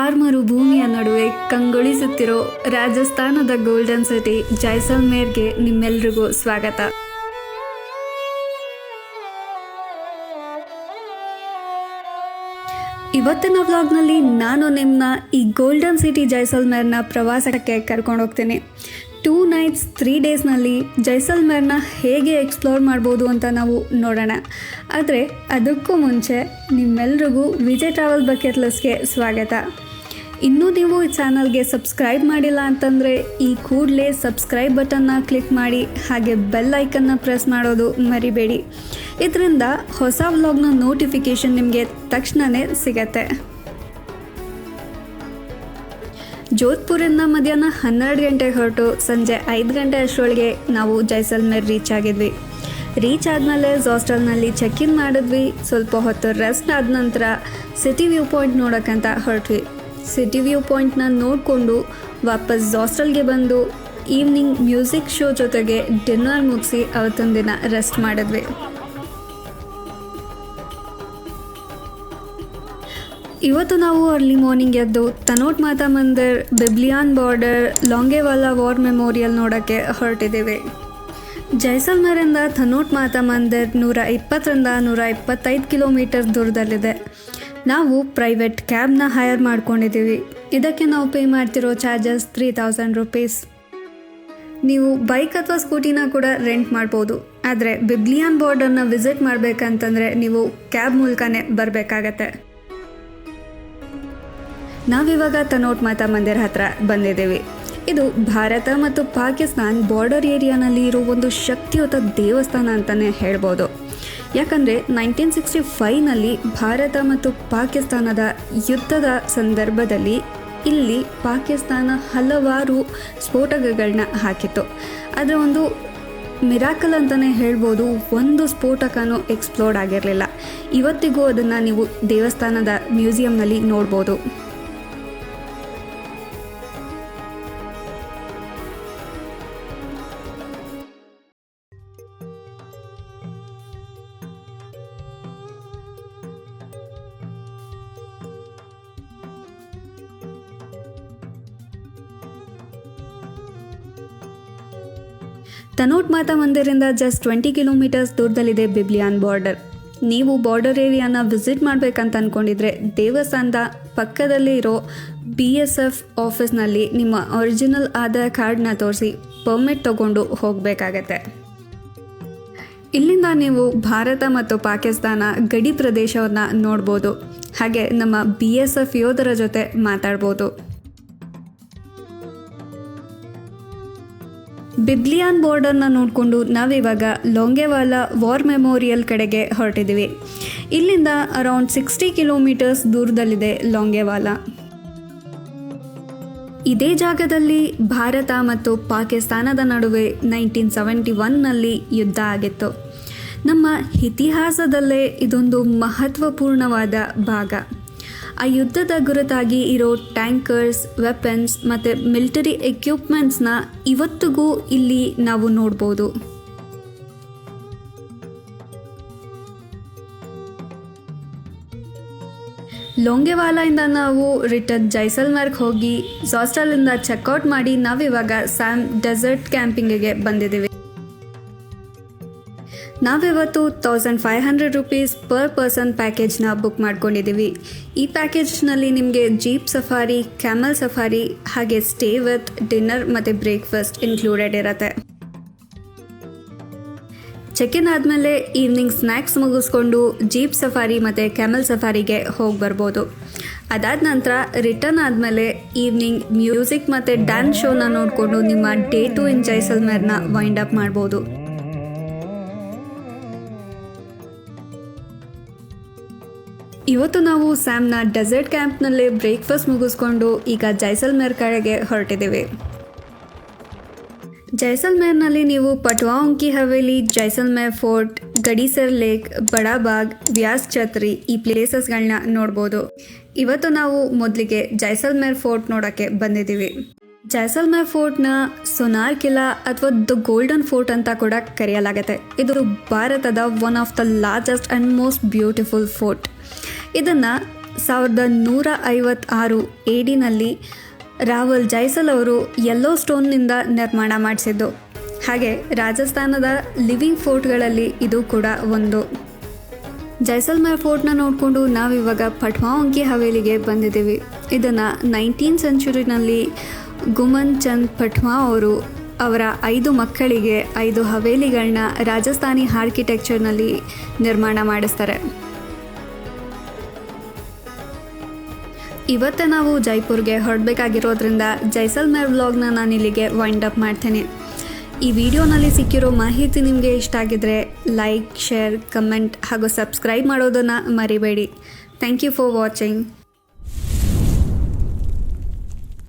ಥಾರ್ ಮರುಭೂಮಿಯ ನಡುವೆ ಕಂಗೊಳಿಸುತ್ತಿರೋ ರಾಜಸ್ಥಾನದ ಗೋಲ್ಡನ್ ಸಿಟಿ ಜೈಸಲ್ಮೇರ್ಗೆ ನಿಮ್ಮೆಲ್ರಿಗೂ ಸ್ವಾಗತ. ಇವತ್ತಿನ ವ್ಲಾಗ್ನಲ್ಲಿ ನಾನು ನಿಮ್ಮನ್ನ ಈ ಗೋಲ್ಡನ್ ಸಿಟಿ ಜೈಸಲ್ಮೇರ್ನ ಪ್ರವಾಸಕ್ಕೆ ಕರ್ಕೊಂಡು ಹೋಗ್ತೀನಿ. 2 nights 3 daysನಲ್ಲಿ ಜೈಸಲ್ಮೇರ್ನ ಹೇಗೆ ಎಕ್ಸ್ಪ್ಲೋರ್ ಮಾಡ್ಬೋದು ಅಂತ ನಾವು ನೋಡೋಣ. ಆದರೆ ಅದಕ್ಕೂ ಮುಂಚೆ ನಿಮ್ಮೆಲ್ರಿಗೂ ವಿಜಯ್ ಟ್ರಾವೆಲ್ ಬಕೆಟ್ ಲಿಸ್ಟ್ಗೆ ಸ್ವಾಗತ. ಇನ್ನೂ ನೀವು ಈ ಚಾನಲ್ಗೆ ಸಬ್ಸ್ಕ್ರೈಬ್ ಮಾಡಿಲ್ಲ ಅಂತಂದರೆ ಈ ಕೂಡಲೇ ಸಬ್ಸ್ಕ್ರೈಬ್ ಬಟನ್ನ ಕ್ಲಿಕ್ ಮಾಡಿ, ಹಾಗೆ ಬೆಲ್ ಐಕನ್ನ ಪ್ರೆಸ್ ಮಾಡೋದು ಮರಿಬೇಡಿ. ಇದರಿಂದ ಹೊಸ ವ್ಲಾಗ್ನ ನೋಟಿಫಿಕೇಷನ್ ನಿಮಗೆ ತಕ್ಷಣವೇ ಸಿಗತ್ತೆ. ಜೋಧ್ಪುರಿಂದ ಮಧ್ಯಾಹ್ನ 12 ಗಂಟೆಗೆ ಹೊರಟು ಸಂಜೆ 5 ಗಂಟೆ ಅಷ್ಟರೊಳಗೆ ನಾವು ಜೈಸಲ್ಮೇರ್ ರೀಚ್ ಆಗಿದ್ವಿ. ರೀಚ್ ಆದಮೇಲೆ ಹಾಸ್ಟೆಲ್ನಲ್ಲಿ ಚೆಕ್ ಇನ್ ಮಾಡಿದ್ವಿ. ಸ್ವಲ್ಪ ಹೊತ್ತು ರೆಸ್ಟ್ ಆದ ನಂತರ ಸಿಟಿ ವ್ಯೂ ಪಾಯಿಂಟ್ ನೋಡೋಕ್ಕಂತ ಹೊರಟ್ವಿ. ಸಿಟಿ ವ್ಯೂ ಪಾಯಿಂಟ್ನ ನೋಡಿಕೊಂಡು ವಾಪಸ್ ಹಾಸ್ಟೆಲ್ಗೆ ಬಂದು ಈವ್ನಿಂಗ್ ಮ್ಯೂಸಿಕ್ ಶೋ ಜೊತೆಗೆ ಡಿನ್ನರ್ ಮುಗಿಸಿ ಅವತ್ತೊಂದು ದಿನ ರೆಸ್ಟ್ ಮಾಡಿದ್ವಿ. ಇವತ್ತು ನಾವು ಅರ್ಲಿ ಮಾರ್ನಿಂಗ್ ಎದ್ದು ತನೋಟ್ ಮಾತಾ ಮಂದಿರ್, ಬಿಬ್ಲಿಯಾನ್ ಬಾರ್ಡರ್, ಲೋಂಗೆವಾಲಾ ವಾರ್ ಮೆಮೋರಿಯಲ್ ನೋಡೋಕ್ಕೆ ಹೊರಟಿದ್ದೀವಿ. ಜೈಸಲ್ಮೇರಿಂದ ತನೋಟ್ ಮಾತಾ ಮಂದಿರ್ 120ರಿಂದ 125 ಕಿಲೋಮೀಟರ್ ದೂರದಲ್ಲಿದೆ. ನಾವು ಪ್ರೈವೇಟ್ ಕ್ಯಾಬ್ನ ಹೈರ್ ಮಾಡ್ಕೊಂಡಿದ್ದೀವಿ. ಇದಕ್ಕೆ ನಾವು ಪೇ ಮಾಡ್ತಿರೋ ಚಾರ್ಜಸ್ 3000 rupees. ನೀವು ಬೈಕ್ ಅಥವಾ ಸ್ಕೂಟಿನ ಕೂಡ ರೆಂಟ್ ಮಾಡ್ಬೋದು. ಆದರೆ ಬಿಬ್ಲಿಯಾನ್ ಬಾರ್ಡರ್ನ ವಿಸಿಟ್ ಮಾಡಬೇಕಂತಂದರೆ ನೀವು ಕ್ಯಾಬ್ ಮೂಲಕನೇ ಬರಬೇಕಾಗತ್ತೆ. ನಾವಿವಾಗ ತನೋಟ್ ಮಾತಾ ಮಂದಿರ್ ಹತ್ರ ಬಂದಿದ್ದೀವಿ. ಇದು ಭಾರತ ಮತ್ತು ಪಾಕಿಸ್ತಾನ್ ಬಾರ್ಡರ್ ಏರಿಯಾನಲ್ಲಿ ಇರೋ ಒಂದು ಶಕ್ತಿಯುತ ದೇವಸ್ಥಾನ ಅಂತಲೇ ಹೇಳ್ಬೋದು. ಯಾಕಂದರೆ 1965ನಲ್ಲಿ ಭಾರತ ಮತ್ತು ಪಾಕಿಸ್ತಾನದ ಯುದ್ಧದ ಸಂದರ್ಭದಲ್ಲಿ ಇಲ್ಲಿ ಪಾಕಿಸ್ತಾನ ಹಲವಾರು ಸ್ಫೋಟಕಗಳನ್ನ ಹಾಕಿತ್ತು. ಅದರ ಒಂದು ಮಿರಾಕಲ್ ಅಂತಲೇ ಹೇಳ್ಬೋದು. ಒಂದು ಸ್ಫೋಟಕನೂ ಎಕ್ಸ್ಪ್ಲೋರ್ಡ್ ಆಗಿರಲಿಲ್ಲ. ಇವತ್ತಿಗೂ ಅದನ್ನು ನೀವು ದೇವಸ್ಥಾನದ ಮ್ಯೂಸಿಯಂನಲ್ಲಿ ನೋಡ್ಬೋದು. ತನೋಟ್ ಮಾತಾ ಮಂದಿರಿಂದ ಜಸ್ಟ್ 20 ಕಿಲೋಮೀಟರ್ಸ್ ದೂರದಲ್ಲಿದೆ ಬಿಬ್ಲಿಯಾನ್ ಬಾರ್ಡರ್. ನೀವು ಬಾರ್ಡರ್ ಏರಿಯಾನ ವಿಸಿಟ್ ಮಾಡಬೇಕಂತ ಅಂದ್ಕೊಂಡಿದ್ರೆ ದೇವಸ್ಥಾನದ ಪಕ್ಕದಲ್ಲೇ ಇರೋ BSF ಆಫೀಸ್ನಲ್ಲಿ ನಿಮ್ಮ ಒರಿಜಿನಲ್ ಆಧಾರ್ ಕಾರ್ಡ್ನ ತೋರಿಸಿ ಪರ್ಮಿಟ್ ತೊಗೊಂಡು ಹೋಗಬೇಕಾಗತ್ತೆ. ಇಲ್ಲಿಂದ ನೀವು ಭಾರತ ಮತ್ತು ಪಾಕಿಸ್ತಾನ ಗಡಿ ಪ್ರದೇಶವನ್ನು ನೋಡ್ಬೋದು. ಹಾಗೆ ನಮ್ಮ BSF ಯೋಧರ ಜೊತೆ ಮಾತಾಡ್ಬೋದು. ಬಿಬ್ಲಿಯಾನ್ ಬಾರ್ಡರ್ನ ನೋಡಿಕೊಂಡು ನಾವಿವಾಗ ಲೋಂಗೆವಾಲಾ ವಾರ್ ಮೆಮೋರಿಯಲ್ ಕಡೆಗೆ ಹೊರಟಿದ್ದೀವಿ. ಇಲ್ಲಿಂದ ಅರೌಂಡ್ 60 ಕಿಲೋಮೀಟರ್ಸ್ ದೂರದಲ್ಲಿದೆ ಲೋಂಗೆವಾಲಾ. ಇದೇ ಜಾಗದಲ್ಲಿ ಭಾರತ ಮತ್ತು ಪಾಕಿಸ್ತಾನದ ನಡುವೆ 1971ನಲ್ಲಿ ಯುದ್ಧ ಆಗಿತ್ತು. ನಮ್ಮ ಇತಿಹಾಸದಲ್ಲೇ ಇದೊಂದು ಮಹತ್ವಪೂರ್ಣವಾದ ಭಾಗ. ಆ ಯುದ್ಧದ ಗುರುತಾಗಿ ಇರೋ ಟ್ಯಾಂಕರ್ಸ್, ವೆಪನ್ಸ್ ಮತ್ತು ಮಿಲಿಟರಿ ಎಕ್ವಿಪ್ಮೆಂಟ್ಸ್ನ ಇವತ್ತಿಗೂ ಇಲ್ಲಿ ನಾವು ನೋಡ್ಬೋದು. ಲೋಂಗೆವಾಲಾಯಿಂದ ನಾವು ರಿಟರ್ನ್ ಜೈಸಲ್ಮೇರ್ಗೆ ಹೋಗಿ ಹಾಸ್ಟೆಲಿಂದ ಚೆಕ್ಔಟ್ ಮಾಡಿ ನಾವಿವಾಗ ಸ್ಯಾಮ್ ಡೆಸರ್ಟ್ ಕ್ಯಾಂಪಿಂಗಿಗೆ ಬಂದಿದ್ದೀವಿ. ನಾವಿವತ್ತು 1500 rupees ಪರ್ ಪರ್ಸನ್ ಪ್ಯಾಕೇಜ್ನ ಬುಕ್ ಮಾಡ್ಕೊಂಡಿದ್ದೀವಿ. ಈ ಪ್ಯಾಕೇಜ್ನಲ್ಲಿ ನಿಮಗೆ ಜೀಪ್ ಸಫಾರಿ, ಕ್ಯಾಮಲ್ ಸಫಾರಿ, ಹಾಗೆ ಸ್ಟೇ ವಿತ್ ಡಿನ್ನರ್ ಮತ್ತು ಬ್ರೇಕ್ಫಾಸ್ಟ್ ಇನ್ಕ್ಲೂಡೆಡ್ ಇರುತ್ತೆ. ಚೆಕ್ ಇನ್ ಆದಮೇಲೆ ಈವ್ನಿಂಗ್ ಸ್ನ್ಯಾಕ್ಸ್ ಮುಗಿಸ್ಕೊಂಡು ಜೀಪ್ ಸಫಾರಿ ಮತ್ತು ಕ್ಯಾಮಲ್ ಸಫಾರಿಗೆ ಹೋಗಿ ಬರ್ಬೋದು. ಅದಾದ ನಂತರ ರಿಟರ್ನ್ ಆದಮೇಲೆ ಈವ್ನಿಂಗ್ ಮ್ಯೂಸಿಕ್ ಮತ್ತು ಡ್ಯಾನ್ಸ್ ಶೋನ ನೋಡಿಕೊಂಡು ನಿಮ್ಮ ಡೇ 2 ಇನ್ ಜೈಸಲ್ಮೇರ್ನ ವೈಂಡ್ ಅಪ್ ಮಾಡ್ಬೋದು. ಇವತ್ತು ನಾವು ಸ್ಯಾಮ್ನ ಡೆಸರ್ಟ್ ಕ್ಯಾಂಪ್ನಲ್ಲೇ ಬ್ರೇಕ್ಫಾಸ್ಟ್ ಮುಗಿಸ್ಕೊಂಡು ಈಗ ಜೈಸಲ್ಮೇರ್ ಕಡೆಗೆ ಹೊರಟಿದ್ದೀವಿ. ಜೈಸಲ್ಮೇರ್ನಲ್ಲಿ ನೀವು ಪಟ್ವಾಂ ಕಿ ಹವೇಲಿ, ಜೈಸಲ್ಮೇರ್ ಫೋರ್ಟ್, ಗಡಿಸರ್ ಲೇಕ್, ಬಡಾಬಾಗ್, ವ್ಯಾಸ್ ಛತ್ರಿ ಈ ಪ್ಲೇಸಸ್ಗಳನ್ನ ನೋಡ್ಬೋದು. ಇವತ್ತು ನಾವು ಮೊದಲಿಗೆ ಜೈಸಲ್ಮೇರ್ ಫೋರ್ಟ್ ನೋಡೋಕ್ಕೆ ಬಂದಿದ್ದೀವಿ. ಜೈಸಲ್ಮೇರ್ ಫೋರ್ಟ್ನ ಸೋನಾರ್ ಕಿಲಾ ಅಥವಾ ದ ಗೋಲ್ಡನ್ ಫೋರ್ಟ್ ಅಂತ ಕೂಡ ಕರೆಯಲಾಗುತ್ತೆ. ಇದು ಭಾರತದ one of the largest and most beautiful fort. ಇದನ್ನು 1156 ADನಲ್ಲಿ ರಾವಲ್ ಜೈಸಲ್ ಅವರು ಯೆಲ್ಲೋ ಸ್ಟೋನ್ನಿಂದ ನಿರ್ಮಾಣ ಮಾಡಿಸಿದ್ದು. ಹಾಗೆ ರಾಜಸ್ಥಾನದ ಲಿವಿಂಗ್ ಫೋರ್ಟ್ಗಳಲ್ಲಿ ಇದು ಕೂಡ ಒಂದು. ಜೈಸಲ್ಮೇರ್ ಫೋರ್ಟ್ನ ನೋಡಿಕೊಂಡು ನಾವಿವಾಗ ಪಟ್ಮಾವಂಕಿ ಹವೇಲಿಗೆ ಬಂದಿದ್ದೀವಿ. ಇದನ್ನು 19th ಸೆಂಚುರಿನಲ್ಲಿ ಗುಮನ್ ಚಂದ್ ಪಟ್ಮಾ ಅವರು ಅವರ 5 ಮಕ್ಕಳಿಗೆ 5 ಹವೇಲಿಗಳನ್ನ ರಾಜಸ್ಥಾನಿ ಆರ್ಕಿಟೆಕ್ಚರ್ನಲ್ಲಿ ನಿರ್ಮಾಣ ಮಾಡಿಸ್ತಾರೆ. ಇವತ್ತೇ ನಾವು ಜೈಪುರ್ಗೆ ಹೊರಡಬೇಕಾಗಿರೋದ್ರಿಂದ ಜೈಸಲ್ಮೇರ್ ವ್ಲಾಗ್ನ ನಾನು ಇಲ್ಲಿಗೆ ವೈಂಡ್ ಅಪ್ ಮಾಡ್ತೇನೆ. ಈ ವಿಡಿಯೋನಲ್ಲಿ ಸಿಕ್ಕಿರೋ ಮಾಹಿತಿ ನಿಮಗೆ ಇಷ್ಟ ಆಗಿದ್ರೆ ಲೈಕ್, ಶೇರ್, ಕಮೆಂಟ್ ಹಾಗೂ ಸಬ್ಸ್ಕ್ರೈಬ್ ಮಾಡೋದನ್ನು ಮರಿಬೇಡಿ. Thank you for watching.